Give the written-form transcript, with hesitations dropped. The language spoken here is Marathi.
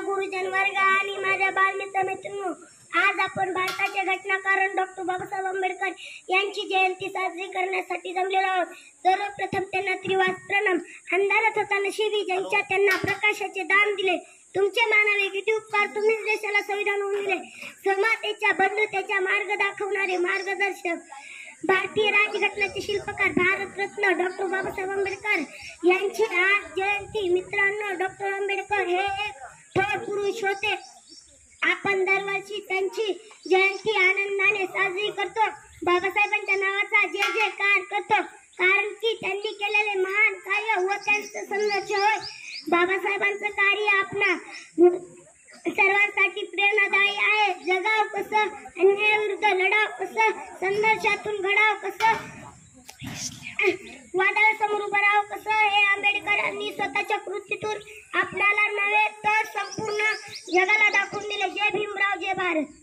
गुरुजन वर्ग आणि माझ्या बालमित्र मैत्रिणींनो, आज आपण भारताचे घटनाकारक डॉक्टर बाबासाहेब आंबेडकर यांची जयंती साजरी करण्यासाठी जमलेलो आहोत। सर्वप्रथम त्यांना त्रिवार प्रणाम। अंधारात होता नशिबी ज्यांच्या त्यांना प्रकाशाचे दान दिले, तुमचे मानावे किती उपकार, तुम्हीच देशाला संविधान होऊन दिले। समानतेच्या बंधुतेचा मार्ग दाखवणारे मार्गदर्शक, भारतीय राज्यघटनेचे शिल्पकार, भारतरत्न डॉक्टर बाबासाहेब आंबेडकर यांची आज जयंती। मित्रांनो, डॉक्टर आंबेडकर हे एक थोर पुरुष होते। आपण दरवर्षी त्यांची जयंती आनंदाने साजरी करतो। बाबासाहेबांच्या नावाचा जय जयकार करतो, कारण की त्यांनी केलेले महान कार्य व त्यांचा संघर्ष होय। बाबासाहेबांचं कार्य आपणा सर्वांसाठी प्रेरणादायी आहे। जगाव कसं, अन्यायाविरुद्ध लढाव कसं, संघर्षातून घडाव कसं, वादळासमोर उभं राहावं कसं, हे आंबेडकरांनी स्वतःच्या कृतीतून आपल्याला नव्हे तर संपूर्ण जगाला दाखवून दिले। जय भीमराव, जय भारत।